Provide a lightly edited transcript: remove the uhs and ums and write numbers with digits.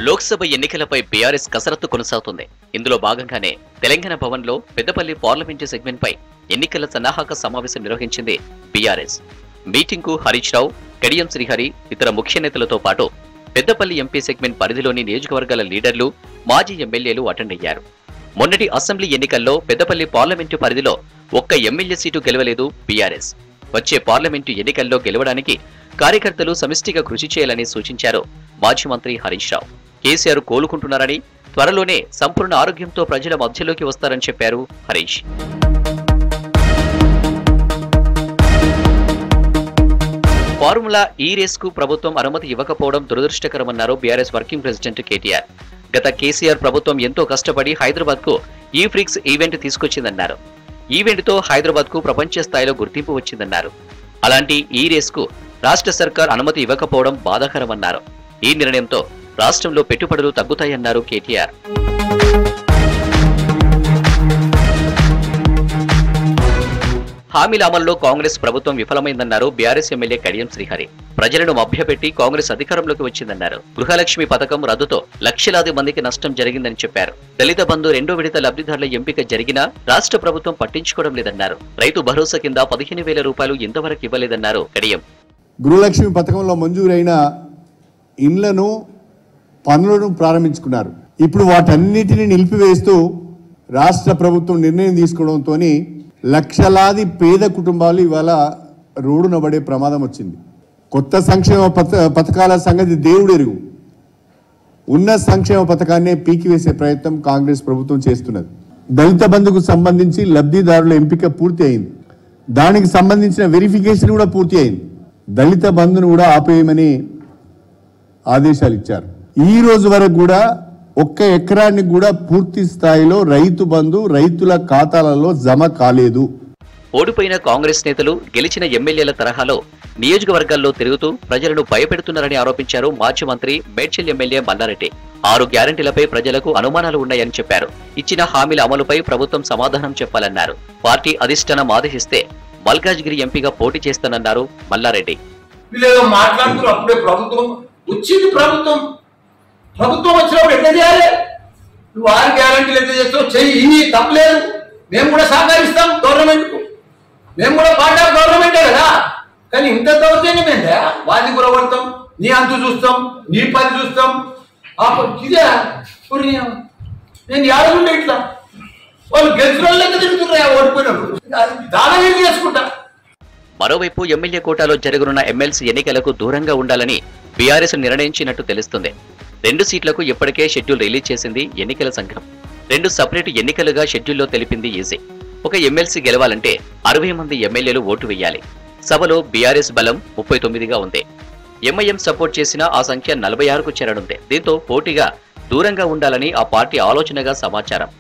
లోక్సభ ఎన్నికలపై బీఆర్ఎస్ కసరత్తు కొనసాగుతుంది. ఇందులో భాగంగానే తెలంగాణ భవన్లో పెద్దపల్లి పార్లమెంటు సెగ్మెంట్ పై ఎన్నికల సన్నాహక సమావేశం నిర్వహించింది బీఆర్ఎస్. మీటింగ్ కు హరీష్ రావు, కడియం శ్రీహరి, ఇతర ముఖ్య నేతలతో పాటు పెద్దపల్లి ఎంపీ సెగ్మెంట్ పరిధిలోని నియోజకవర్గాల లీడర్లు, మాజీ ఎమ్మెల్యేలు అటెండ్ అయ్యారు. మొన్నటి అసెంబ్లీ ఎన్నికల్లో పెద్దపల్లి పార్లమెంటు పరిధిలో ఒక్క ఎమ్మెల్యే సీటు గెలవలేదు బీఆర్ఎస్. వచ్చే పార్లమెంటు ఎన్నికల్లో గెలవడానికి కార్యకర్తలు సమిష్టిగా కృషి చేయాలని సూచించారు మాజీ మంత్రి హరీష్ రావు. కేసీఆర్ కోలుకుంటున్నారని, త్వరలోనే సంపూర్ణ ఆరోగ్యంతో ప్రజల మధ్యలోకి వస్తారని చెప్పారు హరీష్. ఫార్ములా ఈ రేస్ కు ప్రభుత్వం అనుమతి ఇవ్వకపోవడం దురదృష్టకరమన్నారు బీఆర్ఎస్ వర్కింగ్ ప్రెసిడెంట్ కేటీఆర్. గత కేసీఆర్ ప్రభుత్వం ఎంతో కష్టపడి హైదరాబాద్ కు ఈ ఫ్రిక్స్ ఈవెంట్ తీసుకొచ్చిందన్నారు. ఈవెంట్ తో హైదరాబాద్ కు ప్రపంచ స్థాయిలో గుర్తింపు వచ్చిందన్నారు. అలాంటి ఈ రేస్ కు రాష్ట్ర సర్కార్ అనుమతి ఇవ్వకపోవడం బాధాకరమన్నారు. ఈ నిర్ణయంతో రాష్ట్రంలో పెట్టుబడులు తగ్గుతాయన్నారు కేటీఆర్. హామీల అమల్లో కాంగ్రెస్ ప్రభుత్వం విఫలమైందన్నారు బీఆర్ఎస్ ఎమ్మెల్యే కడియం శ్రీహరి. ప్రజలను మభ్యపెట్టి కాంగ్రెస్ అధికారంలోకి వచ్చిందన్నారు. గృహలక్ష్మి పథకం రద్దుతో లక్షలాది మందికి నష్టం జరిగిందని చెప్పారు. దళిత బంధు 2వ విడత లబ్ధిదారుల ఎంపిక జరిగినా రాష్ట్ర ప్రభుత్వం పట్టించుకోవడం లేదన్నారు. రైతు భరోసా కింద 15,000 రూపాయలు ఇంతవరకు ఇవ్వలేదన్నారు కడియం. గృహలక్ష్మి పథకంలో మంజూరైన ఇండ్లను, పనులను ప్రారంభించుకున్నారు. ఇప్పుడు వాటన్నిటిని నిలిపివేస్తూ రాష్ట్ర ప్రభుత్వం నిర్ణయం తీసుకోవడంతో లక్షలాది పేద కుటుంబాలు ఇవాళ రోడ్డున పడే ప్రమాదం వచ్చింది. కొత్త సంక్షేమ పథకాల సంగతి దేవుడెరుగు. ఉన్న సంక్షేమ పథకాన్నే పీకివేసే ప్రయత్నం కాంగ్రెస్ ప్రభుత్వం చేస్తున్నది. దళిత బంధుకు సంబంధించి లబ్ధిదారుల ఎంపిక పూర్తి అయింది. దానికి సంబంధించిన వెరిఫికేషన్ కూడా పూర్తి అయింది. దళిత బంధును కూడా ఆపేయమని ఆదేశాలు ఇచ్చారు. ఈ రోజు వరకు కూడా 1 ఎకరానికి కూడా పూర్తి స్థాయిలో రైతు బంధు రైతుల ఖాతాలలో జమ కాలేదు. ఓడిపోయిన కాంగ్రెస్ నేతలు గెలిచిన ఎమ్మెల్యేల తరహాలో నియోజకవర్గాల్లో తిరుగుతూ ప్రజలను భయపెడుతున్నారని ఆరోపించారు మాజీ మంత్రి మేడ్చల్ ఎమ్మెల్యే మల్లారెడ్డి. 6 గ్యారంటీలపై ప్రజలకు అనుమానాలు ఉన్నాయని చెప్పారు. ఇచ్చిన హామీల అమలుపై ప్రభుత్వం సమాధానం చెప్పాలన్నారు. పార్టీ అధిష్టానం ఆదేశిస్తే మల్కాజ్గిరి ఎంపీగా పోటీ చేస్తానన్నారు మల్లారెడ్డి. ప్రభుత్వం వచ్చినప్పుడు ఎట్లా చేయాలి? నువ్వు 6 గ్యారంటీలు ఎట్లా చేస్తావు చెయ్యి, తప్పలేదు. మేము కూడా సహకరిస్తాం గవర్నమెంట్కు. మేము కూడా పార్టీ గవర్నమెంటే కదా. కానీ ఇంత దౌర్జన్యమేందా? వాడిని కూరగొడతాం, నీ అంతు చూస్తాం, నీ పని చూస్తాం. ఇదే నేను యాదవుండే ఇట్లా వాళ్ళు గెలిచిన వాళ్ళు లెక్క తిరుగుతున్నా, ఓడిపోయినప్పుడు దాని చేసుకుంటా. మరోవైపు ఎమ్మెల్యే కోటాలో జరగనున్న ఎమ్మెల్సీ ఎన్నికలకు దూరంగా ఉండాలని బీఆర్ఎస్ నిర్ణయించినట్టు తెలుస్తుంది. 2 సీట్లకు ఇప్పటికే షెడ్యూల్ రిలీజ్ చేసింది ఎన్నికల సంఘం. 2 సపరేట్ ఎన్నికలుగా షెడ్యూల్లో తెలిపింది ఈసీ. ఒక ఎమ్మెల్సీ గెలవాలంటే 60 మంది ఎమ్మెల్యేలు ఓటు వేయాలి. సభలో బీఆర్ఎస్ బలం 39గా ఉంది. ఎంఐఎం సపోర్ట్ చేసిన ఆ సంఖ్య 46కు చేరనుంది. దీంతో పోటీగా దూరంగా ఉండాలని ఆ పార్టీ ఆలోచనగా సమాచారం.